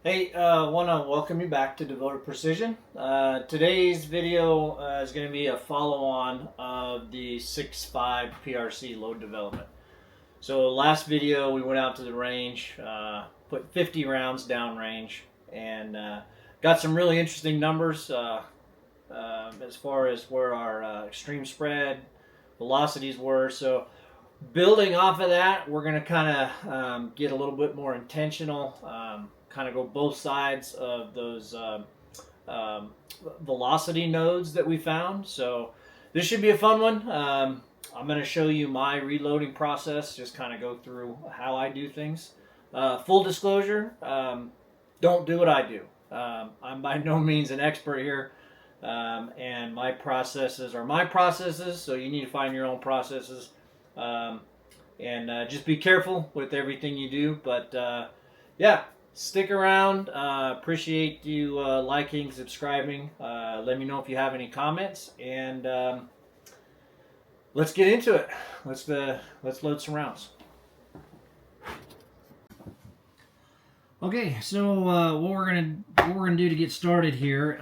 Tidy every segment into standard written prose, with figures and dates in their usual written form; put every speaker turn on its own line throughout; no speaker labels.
Hey, want to welcome you back to Devoted Precision. Today's video is going to be a follow-on of the 6.5 PRC load development. So last video we went out to the range, put 50 rounds down range, and got some really interesting numbers as far as where our extreme spread velocities were. So building off of that, we're going to kind of get a little bit more intentional. Kind of go both sides of those velocity nodes that we found. So this should be a fun one. I'm going to show you my reloading process, just kind of go through how I do things. Full disclosure, don't do what I do. I'm by no means an expert here, and my processes are my processes, so you need to find your own processes. And just be careful with everything you do. But yeah, stick around. Appreciate you liking, subscribing. Let me know if you have any comments, and let's get into it. Let's load some rounds. Okay, so what we're gonna do to get started here.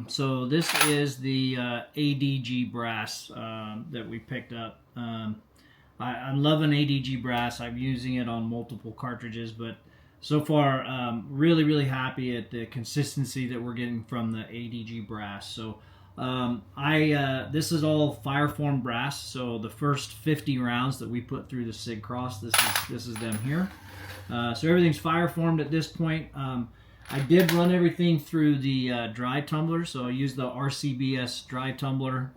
So this is the ADG brass that we picked up. I'm loving ADG brass. I'm using it on multiple cartridges, but so far, really happy at the consistency that we're getting from the ADG brass. So this is all fire formed brass. So the first 50 rounds that we put through the SIG Cross, this is them here. So everything's fire formed at this point. I did run everything through the dry tumbler, so I used the RCBS dry tumbler.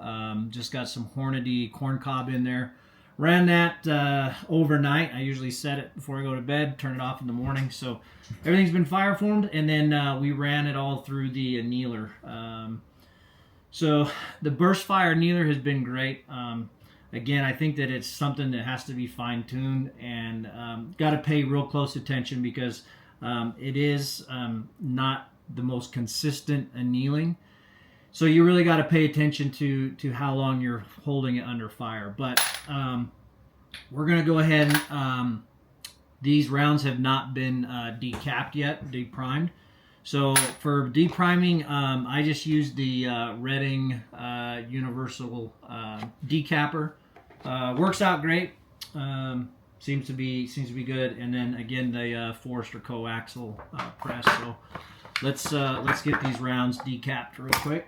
Just got some Hornady corn cob in there. Ran that overnight. I usually set it before I go to bed, turn it off in the morning. So everything's been fire formed, and then we ran it all through the annealer. So the Burstfire Annealer has been great. Again, I think that it's something that has to be fine-tuned, and got to pay real close attention because it is not the most consistent annealing. So you really got to pay attention to how long you're holding it under fire. But we're going to go ahead and these rounds have not been decapped yet, deprimed. So for depriming, I just used the Redding Universal decapper. Works out great. Seems to be good. And then again, the Forester coaxial press. So let's get these rounds decapped real quick.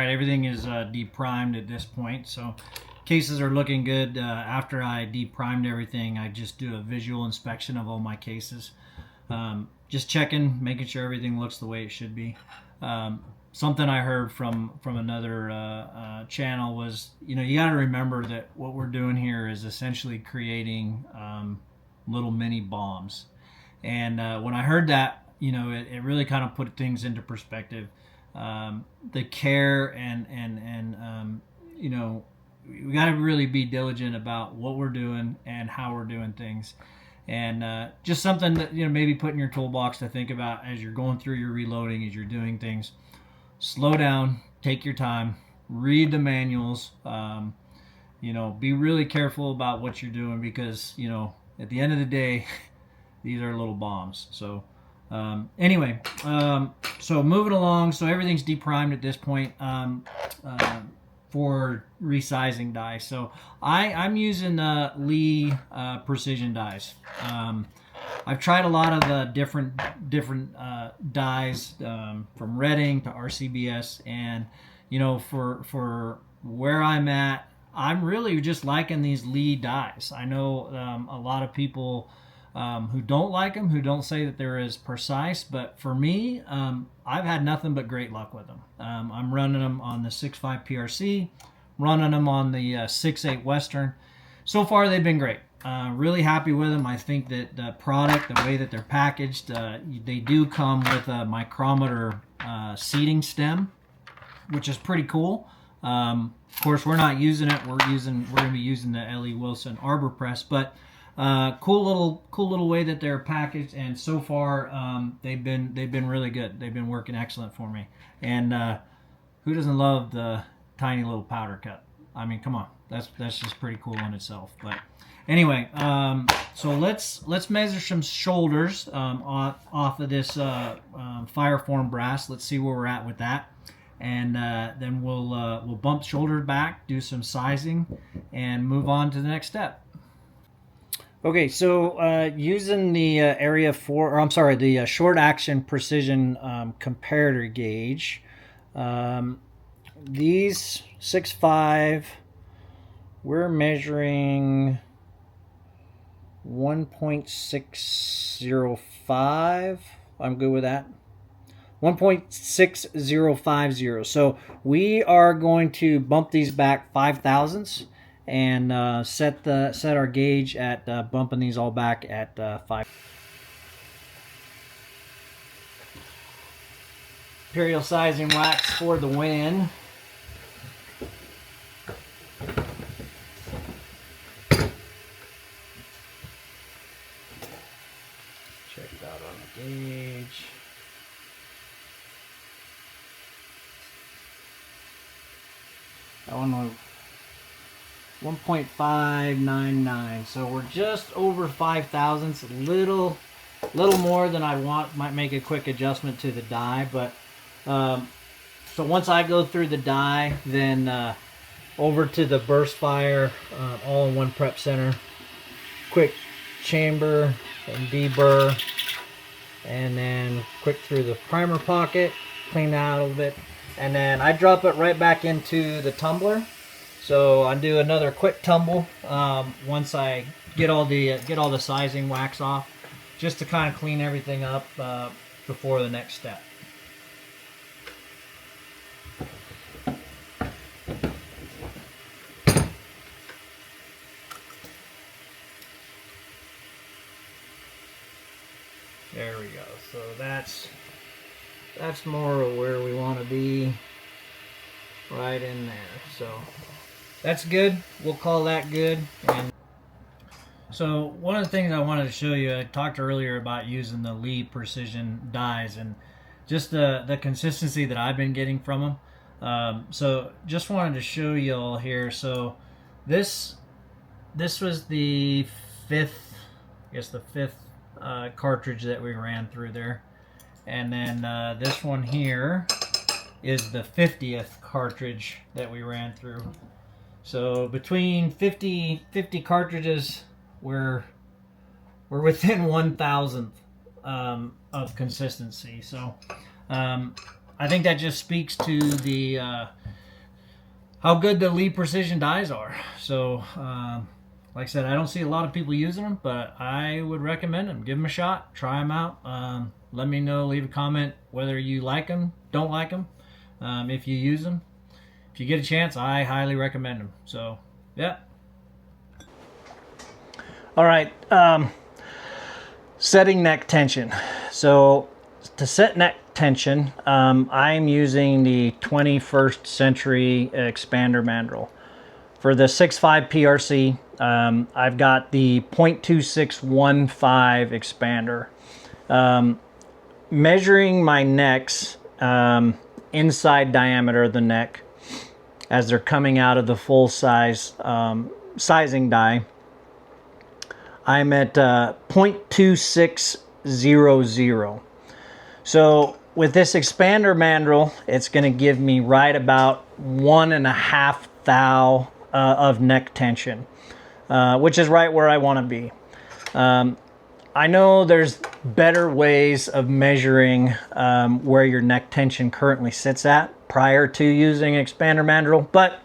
Everything is deprimed at this point, so cases are looking good. After I deprimed everything, I just do a visual inspection of all my cases, just checking, making sure everything looks the way it should be. Something I heard from another channel was, you got to remember that what we're doing here is essentially creating little mini bombs. And when I heard that, it really kind of put things into perspective. The care and we got to really be diligent about what we're doing and how we're doing things, and just something that maybe put in your toolbox to think about as you're going through your reloading, as you're doing things. Slow down, take your time, read the manuals. Be really careful about what you're doing, because at the end of the day, these are little bombs. So anyway, so moving along, so everything's deprimed at this point for resizing dies. So I'm using Lee precision dies. I've tried a lot of different dies from Redding to RCBS, and you know, for where I'm at, I'm really just liking these Lee dies. I know a lot of people who don't like them, who don't say that they're as precise, but for me, I've had nothing but great luck with them. I'm running them on the 6.5 PRC, running them on the 6.8 Western. So far, they've been great. Really happy with them. I think that the product, the way that they're packaged, they do come with a micrometer seating stem, which is pretty cool. Of course, we're not using it. We're going to be using the L.E. Wilson Arbor press, but cool little way that they're packaged. And so far, they've been really good. They've been working excellent for me. And who doesn't love the tiny little powder cup? I mean, come on, that's just pretty cool in itself. But anyway, so let's measure some shoulders off of this Fireform brass. Let's see where we're at with that, and then we'll bump shoulders back, do some sizing, and move on to the next step. Okay, so using the the short action precision comparator gauge. These 6.5, we're measuring 1.605. I'm good with that. 1.6050. So we are going to bump these back 5 thousandths and set our gauge at bumping these all back at 5. Imperial sizing wax for the win. Check it out on the gauge. That one was 1.599. So we're just over 5 thousandths. A little more than I want. Might make a quick adjustment to the die, but so once I go through the die, then over to the Burstfire all-in-one prep center. Quick chamber and deburr, and then quick through the primer pocket, clean that out a little bit, and then I drop it right back into the tumbler. So I do another quick tumble once I get all the sizing wax off, just to kind of clean everything up before the next step. There we go. So that's more of where we want to be, right in there. So that's good. We'll call that good. And so one of the things I wanted to show you, I talked earlier about using the Lee precision dies and just the consistency that I've been getting from them. So just wanted to show you all here. So this was the fifth cartridge that we ran through there, and then this one here is the 50th cartridge that we ran through. So between 50 cartridges, we're within 1,000th of consistency. So I think that just speaks to the how good the Lee precision dies are. So like I said, I don't see a lot of people using them, but I would recommend them. Give them a shot. Try them out. Let me know. Leave a comment whether you like them, don't like them, if you use them. If you get a chance, I highly recommend them. So, yeah. All right. Setting neck tension. So, to set neck tension, I'm using the 21st Century Expander mandrel. For the 6.5 PRC, I've got the 0.2615 expander. Measuring my necks, inside diameter of the neck, as they're coming out of the full size sizing die, I'm at 0.2600. So with this expander mandrel, it's going to give me right about 1.5 thou of neck tension, which is right where I want to be. I know there's better ways of measuring where your neck tension currently sits at prior to using expander mandrel, but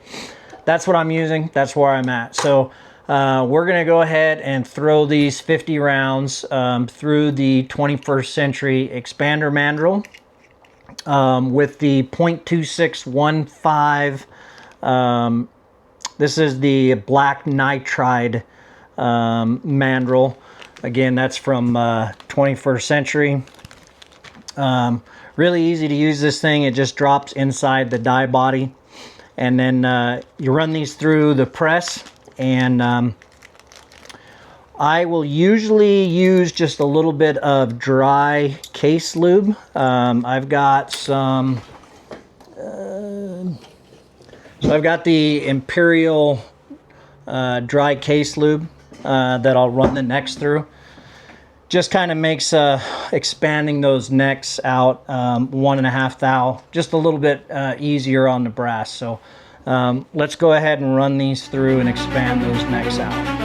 that's what I'm using. That's where I'm at. So we're going to go ahead and throw these 50 rounds through the 21st Century expander mandrel with the .2615. This is the black nitride mandrel. Again, that's from 21st Century. Really easy to use this thing. It just drops inside the die body. And then you run these through the press. And I will usually use just a little bit of dry case lube. I've got some... so I've got the Imperial dry case lube that I'll run the necks through. Just kind of makes expanding those necks out 1.5 thou just a little bit easier on the brass. So let's go ahead and run these through and expand those necks out.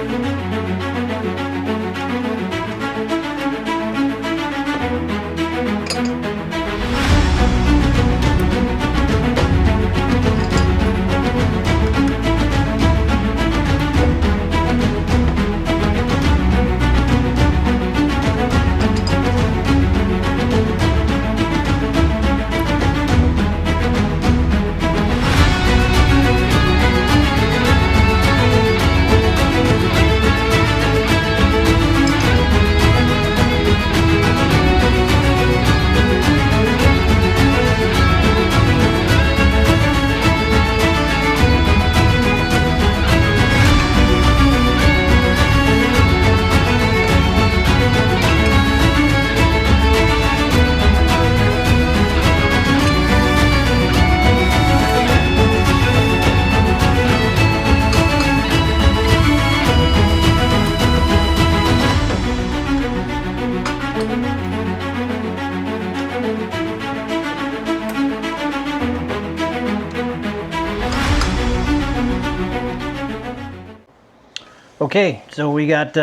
Okay, so we got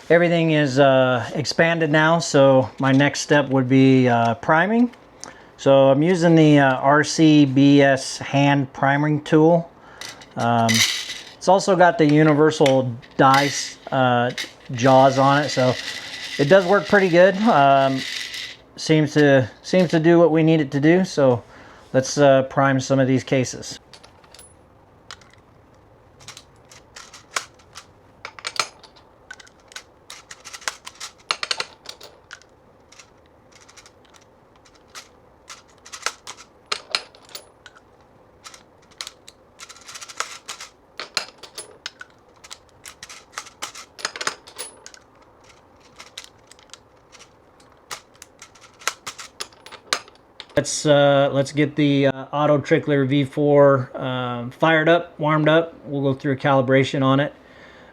everything is expanded now, so my next step would be priming. So I'm using the RCBS hand priming tool. It's also got the universal dice jaws on it, so it does work pretty good. Seems to do what we need it to do. So let's prime some of these cases. Let's get the Auto Trickler V4 fired up, warmed up. We'll go through a calibration on it.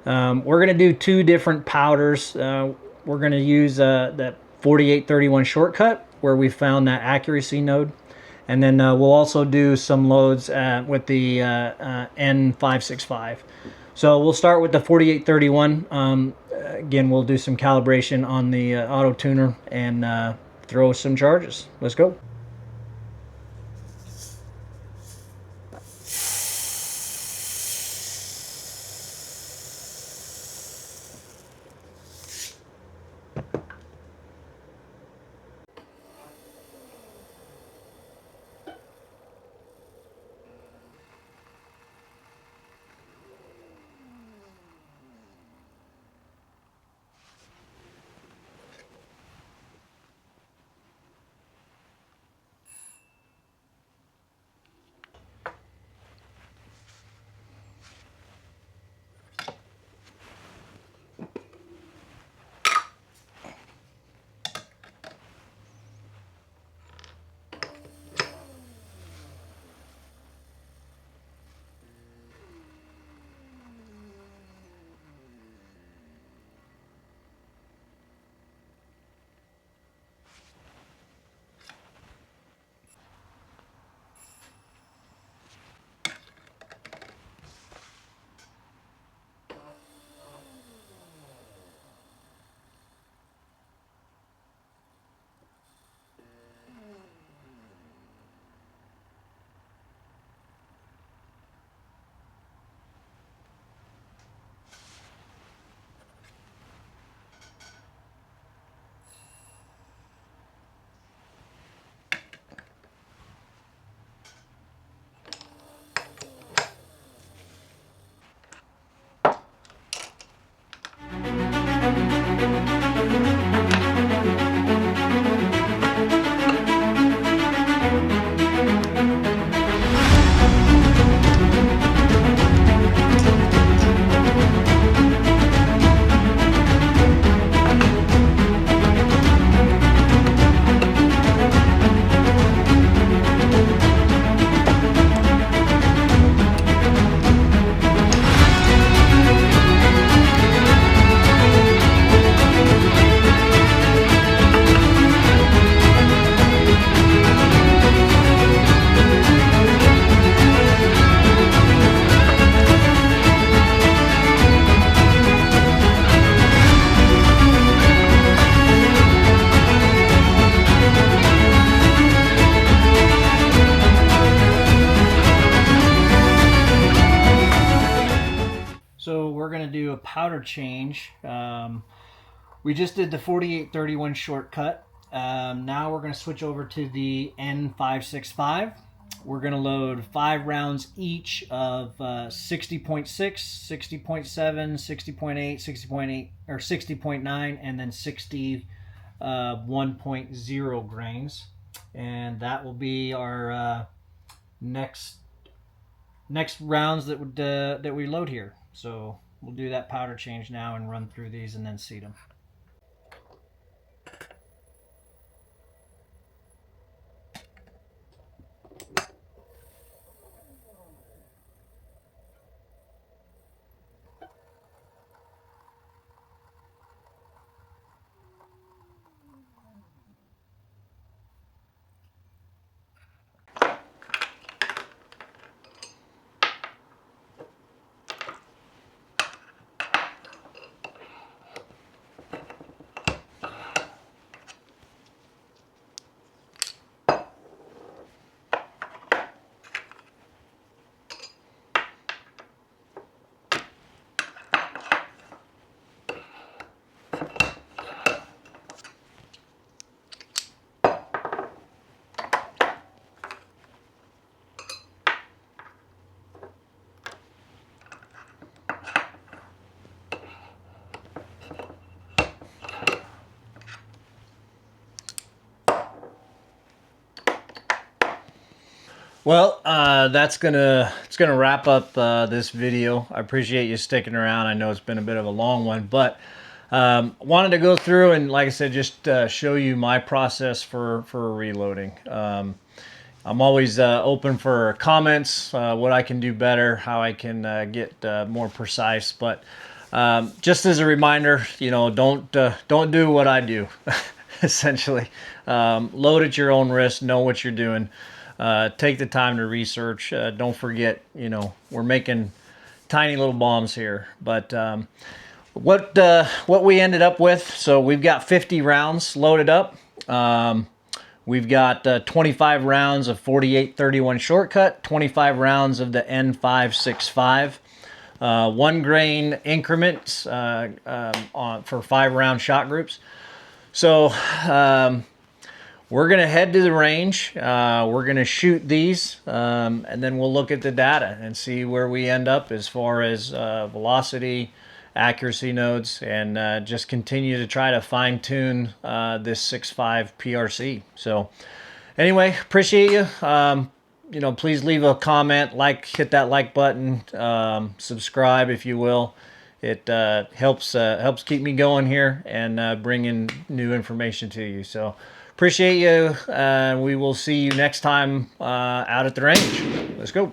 We're going to do two different powders. We're going to use that 4831 shortcut where we found that accuracy node. And then we'll also do some loads with the N565. So we'll start with the 4831. Again, we'll do some calibration on the auto tuner and throw some charges. Let's go. do a powder change. We just did the 4831 shortcut. Now we're going to switch over to the N565. We're going to load 5 rounds each of 60.6, 60.7, 60.8, 60.8, or 60.9, and then 61.0 grains. And that will be our next rounds that we load here. So we'll do that powder change now and run through these and then seat them. Well, it's gonna wrap up this video. I appreciate you sticking around. I know it's been a bit of a long one, but wanted to go through and, like I said, just show you my process for reloading. I'm always open for comments, what I can do better, how I can get more precise. But just as a reminder, you know, don't do what I do. Essentially, load at your own risk. Know what you're doing. Take the time to research. Don't forget, you know, we're making tiny little bombs here. But what we ended up with, so we've got 50 rounds loaded up. We've got 25 rounds of 4831 shortcut, 25 rounds of the N565, 1 grain increments for 5-round shot groups. So we're going to head to the range. We're going to shoot these, and then we'll look at the data and see where we end up as far as velocity, accuracy nodes, and just continue to try to fine-tune this 6.5 PRC. So anyway, appreciate you. You know, please leave a comment, hit that like button, subscribe if you will. It helps keep me going here and bringing new information to you. So appreciate you. We will see you next time out at the range. Let's go.